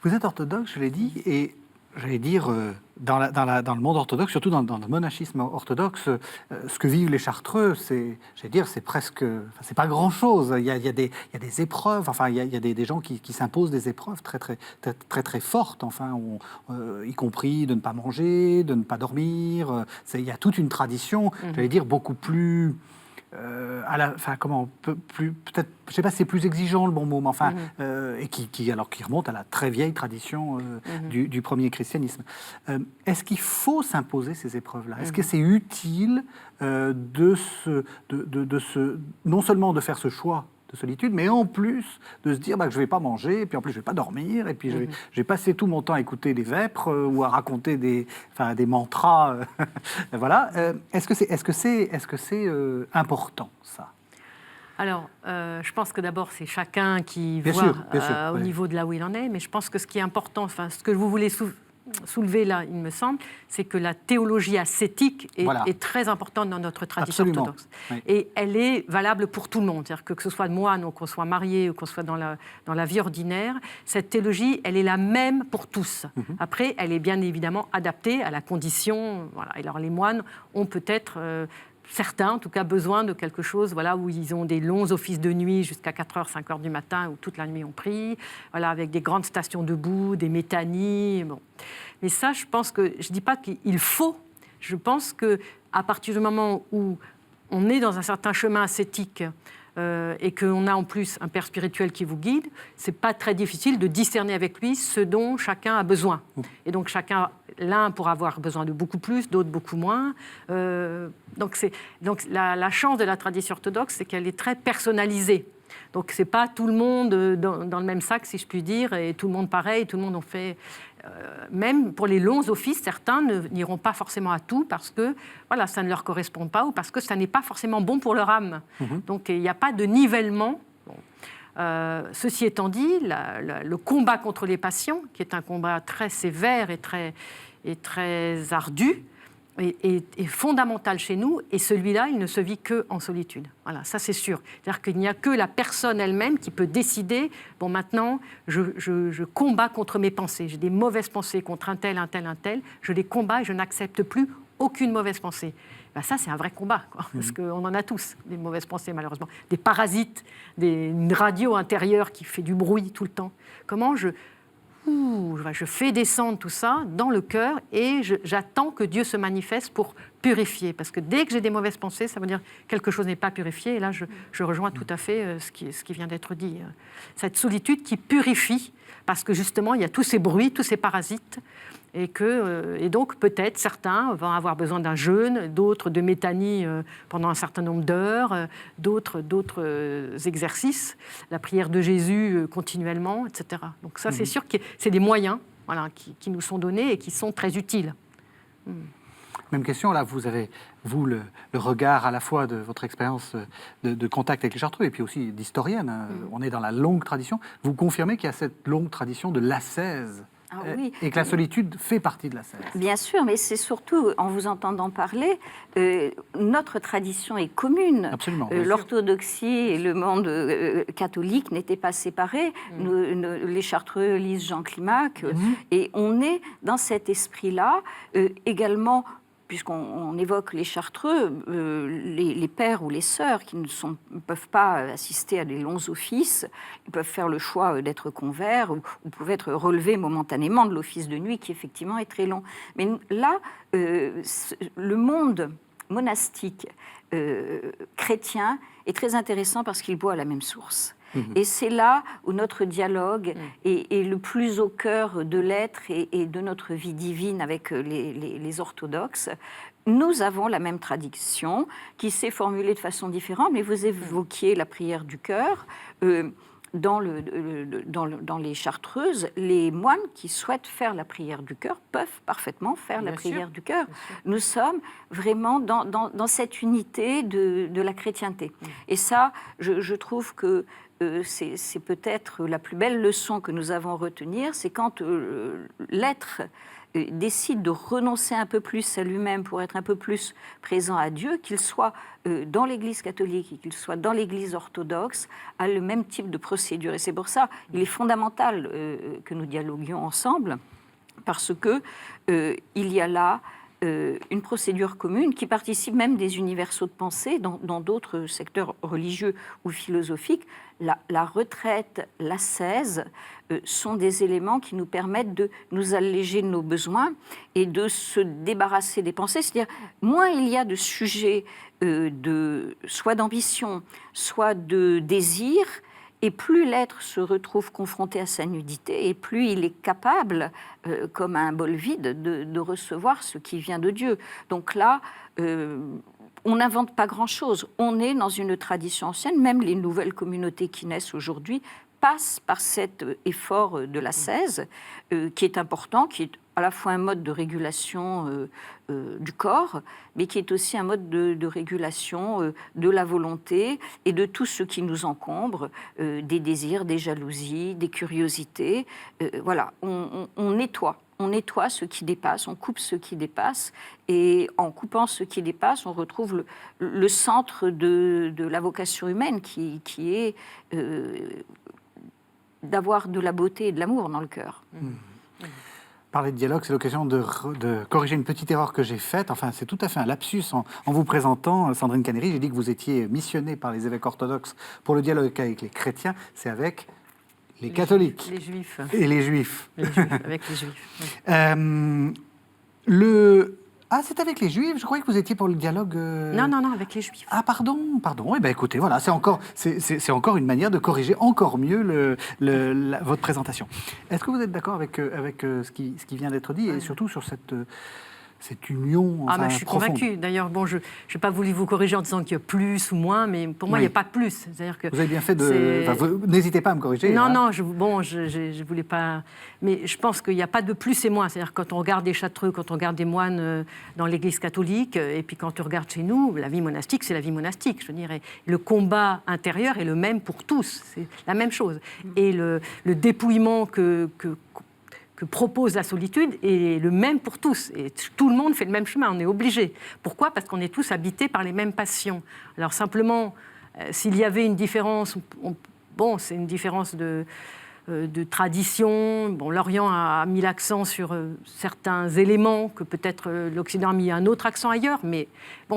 Vous êtes orthodoxe, je l'ai dit, et j'allais dire, dans le monde orthodoxe, surtout dans le monachisme orthodoxe, ce que vivent les Chartreux, c'est presque, enfin, c'est pas grand-chose. Il y a des épreuves, enfin, il y a des gens qui s'imposent des épreuves très fortes, enfin, y compris de ne pas manger, de ne pas dormir. Il y a toute une tradition, j'allais dire, beaucoup plus... peut-être, je ne sais pas si c'est plus exigeant le bon mot, mais enfin, et qui remonte à la très vieille tradition du premier christianisme. Est-ce qu'il faut s'imposer ces épreuves-là ? Est-ce que c'est utile non seulement de faire ce choix de solitude, mais en plus de se dire que je ne vais pas manger, et puis en plus je ne vais pas dormir, et puis je vais passer tout mon temps à écouter des vêpres ou à raconter des mantras. Voilà. Est-ce que c'est important, ça ? Alors, je pense que d'abord, c'est chacun qui bien voit sûr, au niveau de là où il en est, mais je pense que ce qui est important, enfin, ce que vous voulez soulever là, il me semble, c'est que la théologie ascétique est très importante dans notre tradition orthodoxe. Oui. Et elle est valable pour tout le monde. C'est-à-dire que ce soit moine, ou qu'on soit marié, ou qu'on soit dans la vie ordinaire, cette théologie, elle est la même pour tous. Après, elle est bien évidemment adaptée à la condition. Voilà. Et alors, les moines ont peut-être... certains, en tout cas, besoin de quelque chose où ils ont des longs offices de nuit jusqu'à 4h, 5h du matin, où toute la nuit on prie, avec des grandes stations debout, des métanies. Bon. Mais ça, je pense que... Je ne dis pas qu'il faut. Je pense qu'à partir du moment où on est dans un certain chemin ascétique et qu'on a en plus un père spirituel qui vous guide, ce n'est pas très difficile de discerner avec lui ce dont chacun a besoin. Et donc l'un pourra avoir besoin de beaucoup plus, d'autres beaucoup moins. Donc la chance de la tradition orthodoxe, c'est qu'elle est très personnalisée. Donc ce n'est pas tout le monde dans le même sac, si je puis dire, et tout le monde pareil, tout le monde en fait... même pour les longs offices, certains n'iront pas forcément à tout parce que ça ne leur correspond pas ou parce que ça n'est pas forcément bon pour leur âme. Donc il n'y a pas de nivellement. Ceci étant dit, le combat contre les passions, qui est un combat très sévère et très ardu, est fondamental chez nous, et celui-là, il ne se vit qu'en solitude. Voilà, ça c'est sûr. C'est-à-dire qu'il n'y a que la personne elle-même qui peut décider, bon maintenant, je combats contre mes pensées, j'ai des mauvaises pensées contre un tel, je les combats et je n'accepte plus aucune mauvaise pensée. Ben ça, c'est un vrai combat, parce qu'on en a tous, des mauvaises pensées, malheureusement. Des parasites, une radio intérieure qui fait du bruit tout le temps. Comment je fais descendre tout ça dans le cœur et j'attends que Dieu se manifeste pour purifier. Parce que dès que j'ai des mauvaises pensées, ça veut dire que quelque chose n'est pas purifié. Et là, je rejoins tout à fait ce qui vient d'être dit. Cette solitude qui purifie, parce que justement, il y a tous ces bruits, tous ces parasites. Et donc, peut-être, certains vont avoir besoin d'un jeûne, d'autres de métanie pendant un certain nombre d'heures, d'autres exercices, la prière de Jésus continuellement, etc. Donc ça, c'est sûr que c'est des moyens qui nous sont donnés et qui sont très utiles. Même question, là, vous avez, vous, le regard à la fois de votre expérience de contact avec les Chartreux et puis aussi d'historienne. On est dans la longue tradition. Vous confirmez qu'il y a cette longue tradition de l'ascèse. Ah, oui. Et que la solitude fait partie de l'ascèse. Bien sûr, mais c'est surtout, en vous entendant parler, notre tradition est commune. Absolument. L'orthodoxie et le monde catholique n'étaient pas séparés. Les Chartreux lisent Jean Climac. Et on est dans cet esprit-là également, puisqu'on évoque les Chartreux, les pères ou les sœurs qui ne peuvent pas assister à des longs offices, ils peuvent faire le choix d'être convers ou peuvent être relevés momentanément de l'office de nuit qui effectivement est très long. Mais là, le monde monastique chrétien est très intéressant parce qu'il boit à la même source. Et c'est là où notre dialogue est le plus au cœur de l'être et de notre vie divine avec les orthodoxes. Nous avons la même tradition qui s'est formulée de façon différente, mais vous évoquiez la prière du cœur. Dans les Chartreuses, les moines qui souhaitent faire la prière du cœur peuvent parfaitement faire la prière du cœur. Nous sommes vraiment dans cette unité de la chrétienté. Et ça, je trouve que c'est peut-être la plus belle leçon que nous avons à retenir, c'est quand l'être décide de renoncer un peu plus à lui-même pour être un peu plus présent à Dieu, qu'il soit dans l'Église catholique et qu'il soit dans l'Église orthodoxe, a le même type de procédure. Et c'est pour ça qu'il est fondamental que nous dialoguions ensemble, parce que il y a là une procédure commune qui participe même des universaux de pensée dans d'autres secteurs religieux ou philosophiques. La retraite, l'ascèse sont des éléments qui nous permettent de nous alléger de nos besoins et de se débarrasser des pensées. C'est-à-dire, moins il y a de sujets soit d'ambition, soit de désir, et plus l'être se retrouve confronté à sa nudité, et plus il est capable, comme un bol vide, de recevoir ce qui vient de Dieu. Donc là, on n'invente pas grand-chose. On est dans une tradition ancienne. Même les nouvelles communautés qui naissent aujourd'hui passent par cet effort de l'ascèse, qui est important, qui est à la fois un mode de régulation du corps, mais qui est aussi un mode de régulation de la volonté et de tout ce qui nous encombre, des désirs, des jalousies, des curiosités. Voilà, on nettoie. On nettoie ce qui dépasse, on coupe ce qui dépasse, et en coupant ce qui dépasse, on retrouve le centre de la vocation humaine qui est d'avoir de la beauté et de l'amour dans le cœur. Parler de dialogue, c'est l'occasion de corriger une petite erreur que j'ai faite. Enfin, c'est tout à fait un lapsus en vous présentant, Sandrine Canéry. J'ai dit que vous étiez missionnée par les évêques orthodoxes pour le dialogue avec les chrétiens. C'est avec les catholiques. Les juifs. Et les juifs. Avec les juifs. Ah, c'est avec les juifs. Je croyais que vous étiez pour le dialogue... Non, avec les juifs. Ah, pardon. Eh bien, écoutez, voilà, c'est encore une manière de corriger encore mieux votre présentation. Est-ce que vous êtes d'accord avec ce qui vient d'être dit, et surtout sur cette union je suis profonde. convaincue. D'ailleurs, je n'ai pas voulu vous corriger en disant qu'il y a plus ou moins, mais pour moi, il n'y a pas de plus. C'est-à-dire que vous avez bien fait n'hésitez pas à me corriger. Non, je voulais pas... Mais je pense qu'il n'y a pas de plus et moins. C'est-à-dire quand on regarde des Chartreux, quand on regarde des moines dans l'Église catholique, et puis quand on regarde chez nous, la vie monastique, c'est la vie monastique, je dirais. Le combat intérieur est le même pour tous. C'est la même chose. Et le dépouillement que propose la solitude est le même pour tous. Et tout le monde fait le même chemin, on est obligé. Pourquoi ? Parce qu'on est tous habités par les mêmes passions. Alors simplement, s'il y avait une différence, c'est une différence de tradition. L'Orient a mis l'accent sur certains éléments que peut-être l'Occident a mis un autre accent ailleurs, mais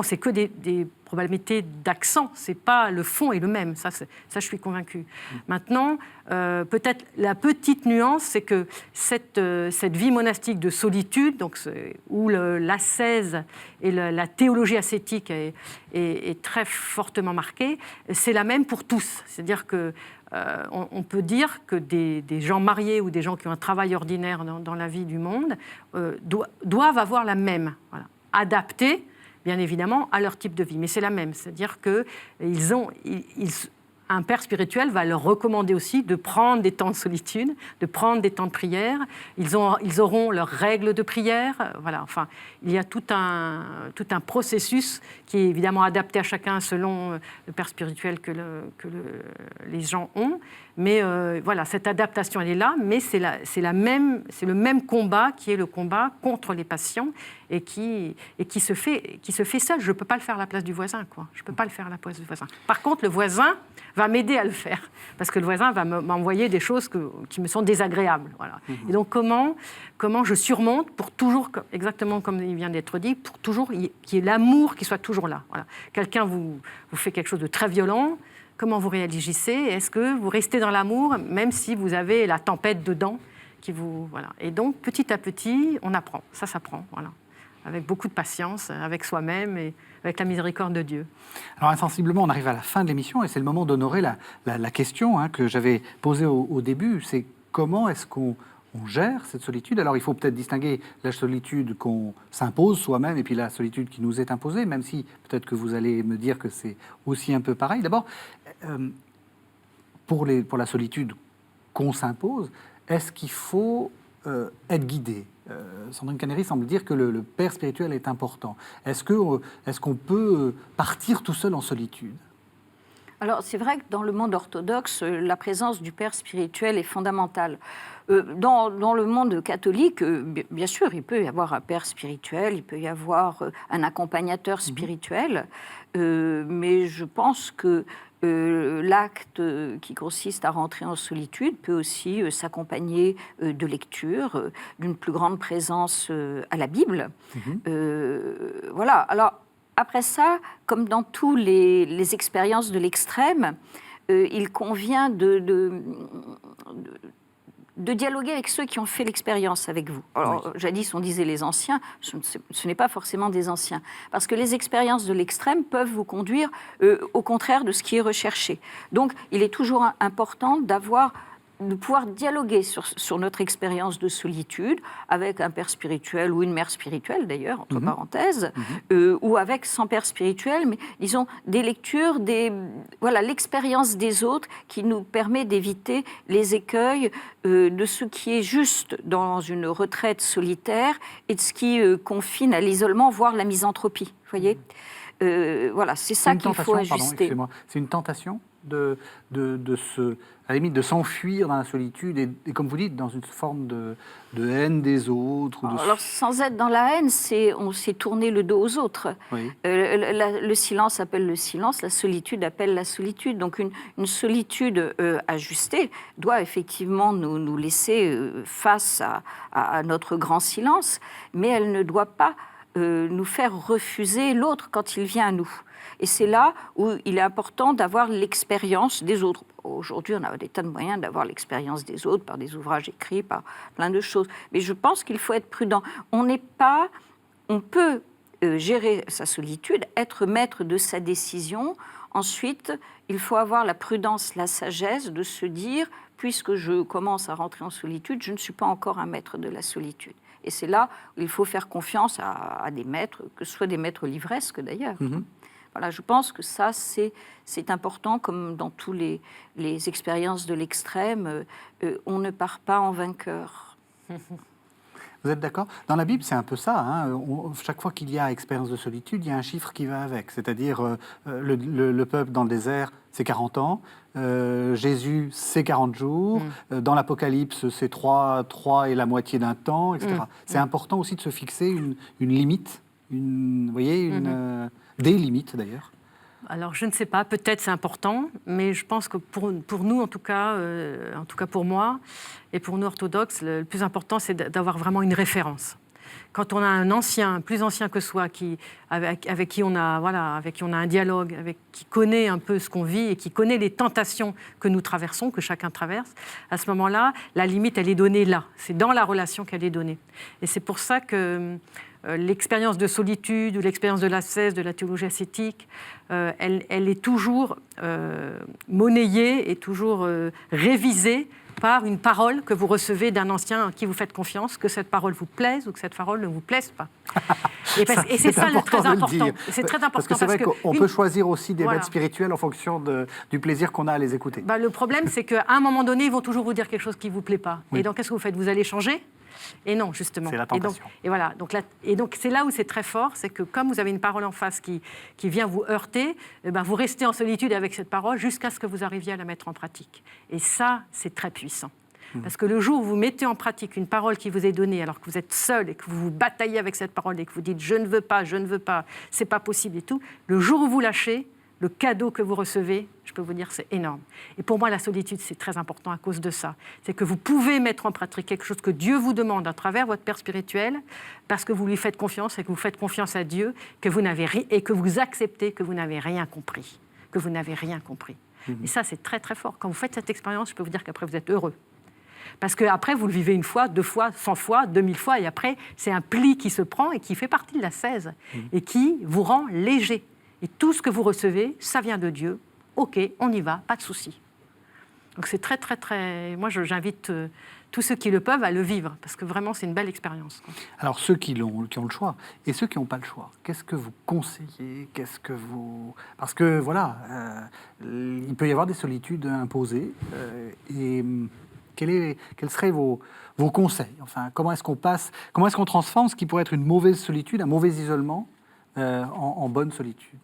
c'est que des probabilités d'accent. C'est pas le fond est le même. Ça, je suis convaincue. Maintenant, peut-être la petite nuance, c'est que cette vie monastique de solitude, donc où l'ascèse et la théologie ascétique est très fortement marquée, c'est la même pour tous. C'est-à-dire que on peut dire que des gens mariés ou des gens qui ont un travail ordinaire dans la vie du monde doivent avoir la même, adaptée, bien évidemment, à leur type de vie. Mais c'est la même, c'est-à-dire un père spirituel va leur recommander aussi de prendre des temps de solitude, de prendre des temps de prière. Ils auront leurs règles de prière. Voilà. Enfin, il y a tout un processus qui est évidemment adapté à chacun selon le père spirituel que les gens ont. Mais voilà, cette adaptation, elle est là, mais c'est le même combat qui est le combat contre les passions et qui se fait seul. Je ne peux pas le faire à la place du voisin, quoi. Je ne peux pas le faire à la place du voisin. Par contre, le voisin va m'aider à le faire. Parce que le voisin va m'envoyer des choses qui me sont désagréables. Voilà. Et donc, comment je surmonte pour toujours, exactement comme il vient d'être dit, pour toujours qu'il y ait l'amour qui soit toujours là. Voilà. Quelqu'un vous fait quelque chose de très violent, comment vous réagissez? Est-ce que vous restez dans l'amour, même si vous avez la tempête dedans voilà. Et donc, petit à petit, on apprend. Ça s'apprend, voilà. Avec beaucoup de patience, avec soi-même et avec la miséricorde de Dieu. Alors, insensiblement, on arrive à la fin de l'émission et c'est le moment d'honorer la question que j'avais posée au début. C'est comment est-ce qu'on gère cette solitude? Alors, il faut peut-être distinguer la solitude qu'on s'impose soi-même et puis la solitude qui nous est imposée, même si peut-être que vous allez me dire que c'est aussi un peu pareil. D'abord, pour la solitude qu'on s'impose, est-ce qu'il faut être guidé? Sandrine Canéry semble dire que le père spirituel est important. Est-ce qu'on peut partir tout seul en solitude? Alors, c'est vrai que dans le monde orthodoxe, la présence du père spirituel est fondamentale. Dans le monde catholique, bien sûr, il peut y avoir un père spirituel, il peut y avoir un accompagnateur spirituel, mais je pense que l'acte qui consiste à rentrer en solitude peut aussi s'accompagner de lecture, d'une plus grande présence à la Bible. Voilà. Alors, après ça, comme dans toutes les expériences de l'extrême, il convient de dialoguer avec ceux qui ont fait l'expérience avec vous. Alors, jadis, on disait les anciens, ce n'est pas forcément des anciens, parce que les expériences de l'extrême peuvent vous conduire au contraire de ce qui est recherché. Donc, il est toujours important de pouvoir dialoguer sur notre expérience de solitude avec un père spirituel ou une mère spirituelle, d'ailleurs, entre parenthèses, ou avec sans père spirituel, mais disons des lectures, l'expérience des autres qui nous permet d'éviter les écueils de ce qui est juste dans une retraite solitaire et de ce qui confine à l'isolement, voire la misanthropie. Vous voyez, voilà, c'est ça qu'il faut ajuster. C'est une tentation à la limite de s'enfuir dans la solitude et comme vous dites, dans une forme de haine des autres. Alors, sans être dans la haine, on s'est tourné le dos aux autres. Oui. Le silence appelle le silence, la solitude appelle la solitude. Donc, une solitude ajustée doit effectivement nous laisser face à notre grand silence, mais elle ne doit pas nous faire refuser l'autre quand il vient à nous. Et c'est là où il est important d'avoir l'expérience des autres. Aujourd'hui, on a des tas de moyens d'avoir l'expérience des autres par des ouvrages écrits, par plein de choses. Mais je pense qu'il faut être prudent. On peut gérer sa solitude, être maître de sa décision. Ensuite, il faut avoir la prudence, la sagesse de se dire, puisque je commence à rentrer en solitude, je ne suis pas encore un maître de la solitude. Et c'est là où il faut faire confiance à des maîtres, que ce soit des maîtres livresques d'ailleurs. Voilà, je pense que ça, c'est important, comme dans toutes les expériences de l'extrême, on ne part pas en vainqueur. Vous êtes d'accord? Dans la Bible, c'est un peu ça. Chaque fois qu'il y a expérience de solitude, il y a un chiffre qui va avec. C'est-à-dire, le peuple dans le désert, c'est 40 ans. Jésus, c'est 40 jours. Dans l'Apocalypse, c'est 3 et la moitié d'un temps, etc. C'est important aussi de se fixer une limite, vous voyez, des limites d'ailleurs. Alors, je ne sais pas, peut-être c'est important, mais je pense que pour nous, en tout cas pour moi, et pour nous orthodoxes, le plus important, c'est d'avoir vraiment une référence. Quand on a un ancien, plus ancien que soi, avec qui on a un dialogue, qui connaît un peu ce qu'on vit et qui connaît les tentations que nous traversons, que chacun traverse, à ce moment-là, la limite, elle est donnée là. C'est dans la relation qu'elle est donnée. Et c'est pour ça que l'expérience de solitude ou l'expérience de l'ascèse, de la théologie ascétique, elle est toujours monnayée et toujours révisée par une parole que vous recevez d'un ancien à qui vous faites confiance, que cette parole vous plaise ou que cette parole ne vous plaise pas. Et c'est ça le très important. C'est très important parce que c'est vrai qu'on peut choisir aussi des maîtres spirituels en fonction du plaisir qu'on a à les écouter. Le problème, c'est qu'à un moment donné, ils vont toujours vous dire quelque chose qui ne vous plaît pas. Oui. Et donc, qu'est-ce que vous faites? Vous allez changer? Et non, justement. C'est la tentation. Et donc, c'est là où c'est très fort, c'est que comme vous avez une parole en face qui vient vous heurter, vous restez en solitude avec cette parole jusqu'à ce que vous arriviez à la mettre en pratique. Et ça, c'est très puissant. Parce que le jour où vous mettez en pratique une parole qui vous est donnée alors que vous êtes seul et que vous vous bataillez avec cette parole et que vous dites « je ne veux pas, c'est pas possible » et tout, le jour où vous lâchez, le cadeau que vous recevez, je peux vous dire, c'est énorme. Et pour moi, la solitude, c'est très important à cause de ça. C'est que vous pouvez mettre en pratique quelque chose que Dieu vous demande à travers votre père spirituel, parce que vous lui faites confiance et que vous faites confiance à Dieu, et que vous acceptez que vous n'avez rien compris. Que vous n'avez rien compris. Et ça, c'est très, très fort. Quand vous faites cette expérience, je peux vous dire qu'après, vous êtes heureux. Parce qu'après, vous le vivez 1 fois, 2 fois, 100 fois, 2000 fois, et après, c'est un pli qui se prend et qui fait partie de la 16, et qui vous rend léger. Et tout ce que vous recevez, ça vient de Dieu. OK, on y va, pas de souci. Donc c'est très, très, très... Moi, j'invite tous ceux qui le peuvent à le vivre, parce que vraiment, c'est une belle expérience. Alors, ceux qui ont le choix, et ceux qui n'ont pas le choix, qu'est-ce que vous conseillez? Parce que, voilà, il peut y avoir des solitudes imposées, et quels seraient vos conseils? Enfin, comment est-ce qu'on transforme ce qui pourrait être une mauvaise solitude, un mauvais isolement, en bonne solitude?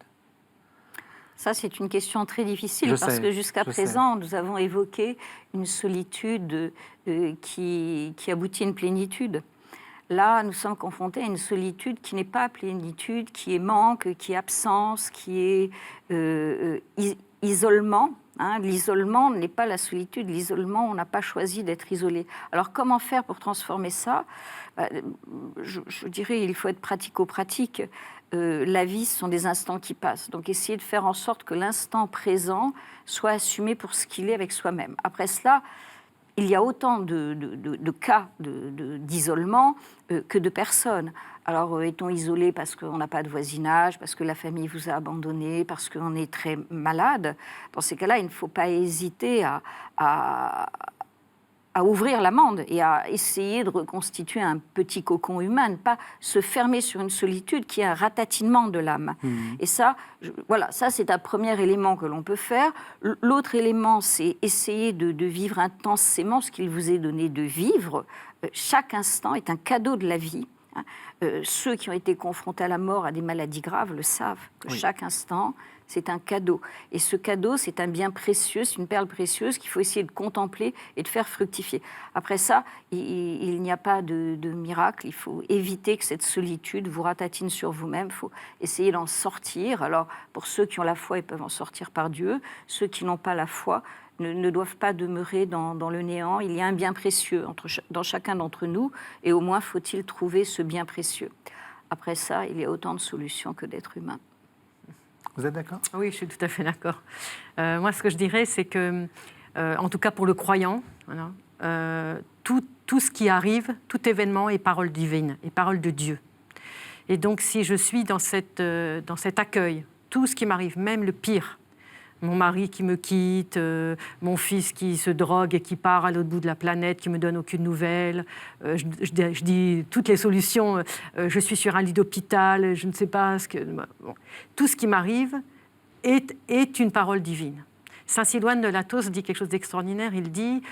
Ça, c'est une question très difficile parce que jusqu'à présent, nous avons évoqué une solitude qui aboutit à une plénitude. Là, nous sommes confrontés à une solitude qui n'est pas plénitude, qui est manque, qui est absence, qui est isolement. L'isolement n'est pas la solitude. L'isolement, on n'a pas choisi d'être isolé. Alors, comment faire pour transformer ça? Je dirais, il faut être pratico-pratique. La vie, ce sont des instants qui passent. Donc, essayer de faire en sorte que l'instant présent soit assumé pour ce qu'il est avec soi-même. Après cela, il y a autant de cas d'isolement que de personnes. Alors, est-on isolé parce qu'on n'a pas de voisinage, parce que la famille vous a abandonné, parce qu'on est très malade? Dans ces cas-là, il ne faut pas hésiter à ouvrir l'amande et à essayer de reconstituer un petit cocon humain, ne pas se fermer sur une solitude qui est un ratatinement de l'âme. Et ça, voilà, ça c'est un premier élément que l'on peut faire. L'autre élément, c'est essayer de vivre intensément ce qu'il vous est donné de vivre. Chaque instant est un cadeau de la vie. Ceux qui ont été confrontés à la mort, à des maladies graves, le savent, que chaque instant, c'est un cadeau. Et ce cadeau, c'est un bien précieux, c'est une perle précieuse qu'il faut essayer de contempler et de faire fructifier. Après ça, il n'y a pas de miracle. Il faut éviter que cette solitude vous ratatine sur vous-même. Il faut essayer d'en sortir. Alors, pour ceux qui ont la foi, ils peuvent en sortir par Dieu. Ceux qui n'ont pas la foi ne doivent pas demeurer dans le néant. Il y a un bien précieux dans chacun d'entre nous, et au moins faut-il trouver ce bien précieux. Après ça, il y a autant de solutions que d'êtres humains. Vous êtes d'accord? Oui, je suis tout à fait d'accord. Moi, ce que je dirais, c'est que, en tout cas pour le croyant, voilà, tout ce qui arrive, tout événement est parole divine, est parole de Dieu. Et donc, si je suis dans cet accueil, tout ce qui m'arrive, même le pire, mon mari qui me quitte, mon fils qui se drogue et qui part à l'autre bout de la planète, qui me donne aucune nouvelle. Je dis toutes les solutions. Je suis sur un lit d'hôpital, je ne sais pas ce que... Bon. Tout ce qui m'arrive est une parole divine. Saint Silouane de Latos dit quelque chose d'extraordinaire. Il dit,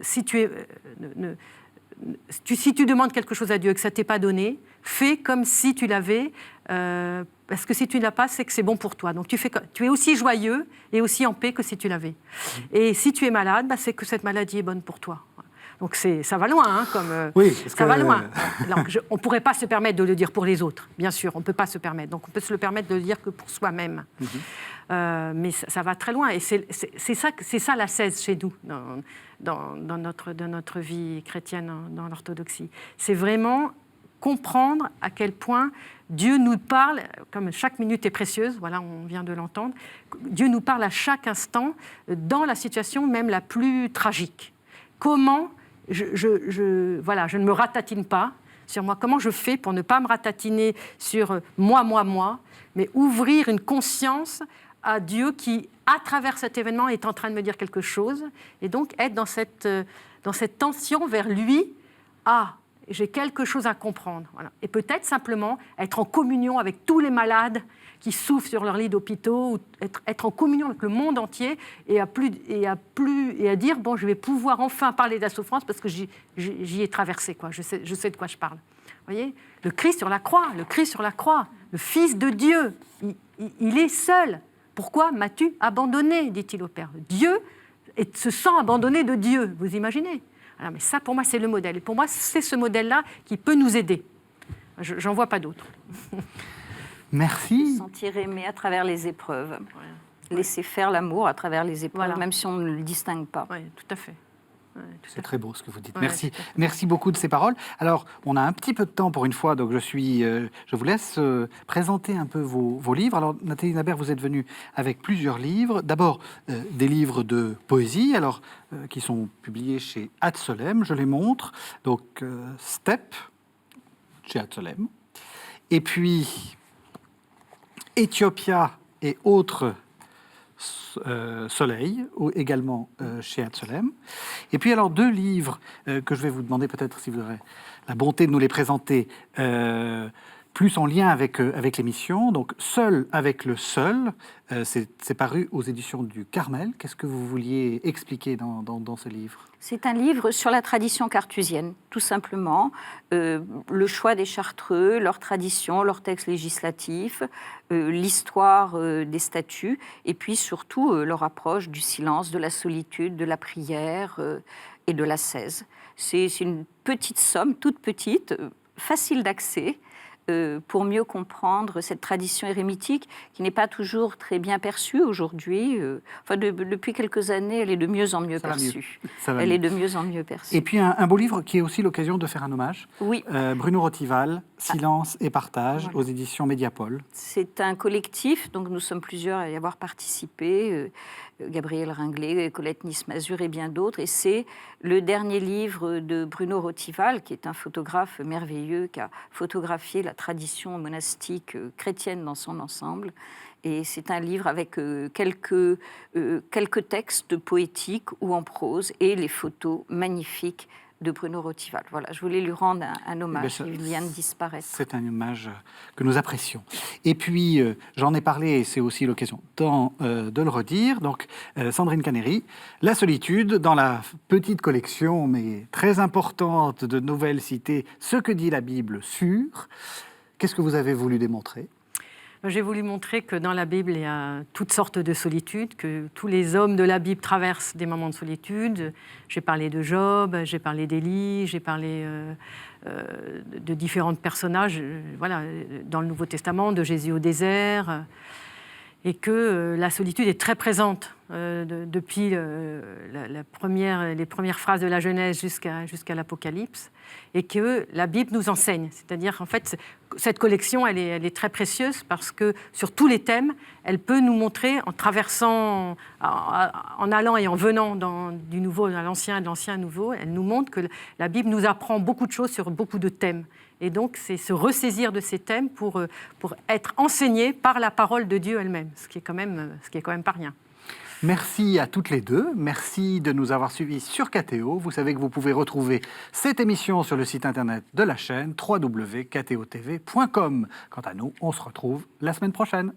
si tu demandes quelque chose à Dieu et que ça ne t'est pas donné, fais comme si tu l'avais... parce que si tu ne l'as pas, c'est que c'est bon pour toi. Donc tu es aussi joyeux et aussi en paix que si tu l'avais. Et si tu es malade, c'est que cette maladie est bonne pour toi. Donc ça va loin, oui, ça va loin. Donc, on ne pourrait pas se permettre de le dire pour les autres, bien sûr, on ne peut pas se permettre. Donc on peut se le permettre de le dire que pour soi-même. Mais ça va très loin. Et c'est ça la 16 chez nous, dans notre vie chrétienne, dans l'orthodoxie. C'est vraiment comprendre à quel point Dieu nous parle, comme chaque minute est précieuse, voilà, on vient de l'entendre, Dieu nous parle à chaque instant, dans la situation même la plus tragique. Comment je ne me ratatine pas sur moi, comment je fais pour ne pas me ratatiner sur moi, mais ouvrir une conscience à Dieu qui, à travers cet événement, est en train de me dire quelque chose, et donc être dans cette tension vers lui, j'ai quelque chose à comprendre. Voilà. Et peut-être simplement être en communion avec tous les malades qui souffrent sur leur lit d'hôpitaux, ou être en communion avec le monde entier et à dire, bon, je vais pouvoir enfin parler de la souffrance parce que j'y ai traversé, quoi. Je sais de quoi je parle. Vous voyez, le Christ sur la croix, le Fils de Dieu, il est seul. Pourquoi m'as-tu abandonné, dit-il au Père. Dieu se sent abandonné de Dieu, vous imaginez? Alors, mais ça, pour moi, c'est le modèle. Et pour moi, c'est ce modèle-là qui peut nous aider. J'en vois pas d'autre. Merci. Se sentir aimé à travers les épreuves. Laisser faire l'amour à travers les épreuves, même si on ne le distingue pas. Oui, tout à fait. C'est très beau ce que vous dites. Ouais, merci. Merci beaucoup de ces paroles. Alors, on a un petit peu de temps pour une fois, donc je vous laisse présenter un peu vos livres. Alors, Nathalie Nabert, vous êtes venue avec plusieurs livres. D'abord, des livres de poésie, qui sont publiés chez Ad-Solem. Je les montre. Donc, Step, chez Ad-Solem. Et puis, Éthiopia et autres Soleil, également chez Ad-Solem. Et puis alors 2 livres que je vais vous demander peut-être si vous aurez la bonté de nous les présenter plus en lien avec l'émission. Donc Seul avec le seul, c'est paru aux éditions du Carmel. Qu'est-ce que vous vouliez expliquer dans ce livre ? C'est un livre sur la tradition carthusienne, tout simplement. Le choix des Chartreux, leur tradition, leurs textes législatifs, l'histoire des statuts, et puis surtout leur approche du silence, de la solitude, de la prière et de l'ascèse. C'est une petite somme, toute petite, facile d'accès, pour mieux comprendre cette tradition érémitique qui n'est pas toujours très bien perçue aujourd'hui. Depuis quelques années, elle est de mieux en mieux perçue. Elle est de mieux en mieux perçue. Et puis un beau livre qui est aussi l'occasion de faire un hommage. Oui. Bruno Rotival, Silence et partage, aux éditions Mediapol. C'est un collectif, donc nous sommes plusieurs à y avoir participé. Gabriel Ringlet, Colette Nice-Mazur et bien d'autres. Et c'est le dernier livre de Bruno Rotival, qui est un photographe merveilleux, qui a photographié la tradition monastique chrétienne dans son ensemble. Et c'est un livre avec quelques textes poétiques ou en prose et les photos magnifiques de Bruno Rotival. Voilà, je voulais lui rendre un hommage. Il vient de disparaître. C'est un hommage que nous apprécions. Et puis, j'en ai parlé, et c'est aussi l'occasion de le redire. Donc, Sandrine Canéry, La solitude, dans la petite collection, mais très importante de nouvelles citées, Ce que dit la Bible sur. Qu'est-ce que vous avez voulu démontrer ? J'ai voulu montrer que dans la Bible, il y a toutes sortes de solitudes, que tous les hommes de la Bible traversent des moments de solitude. J'ai parlé de Job, j'ai parlé d'Élie, j'ai parlé de différents personnages dans le Nouveau Testament, de Jésus au désert, et que la solitude est très présente depuis les premières phrases de la Genèse jusqu'à l'Apocalypse, et que la Bible nous enseigne. C'est-à-dire, en fait, cette collection, elle est très précieuse parce que sur tous les thèmes, elle peut nous montrer, en traversant, en allant et en venant du nouveau à l'ancien et de l'ancien à nouveau, elle nous montre que la Bible nous apprend beaucoup de choses sur beaucoup de thèmes. Et donc, c'est se ressaisir de ces thèmes pour être enseigné par la parole de Dieu elle-même, ce qui est quand même pas rien. Merci à toutes les deux. Merci de nous avoir suivis sur KTO. Vous savez que vous pouvez retrouver cette émission sur le site internet de la chaîne www.ktotv.com. Quant à nous, on se retrouve la semaine prochaine.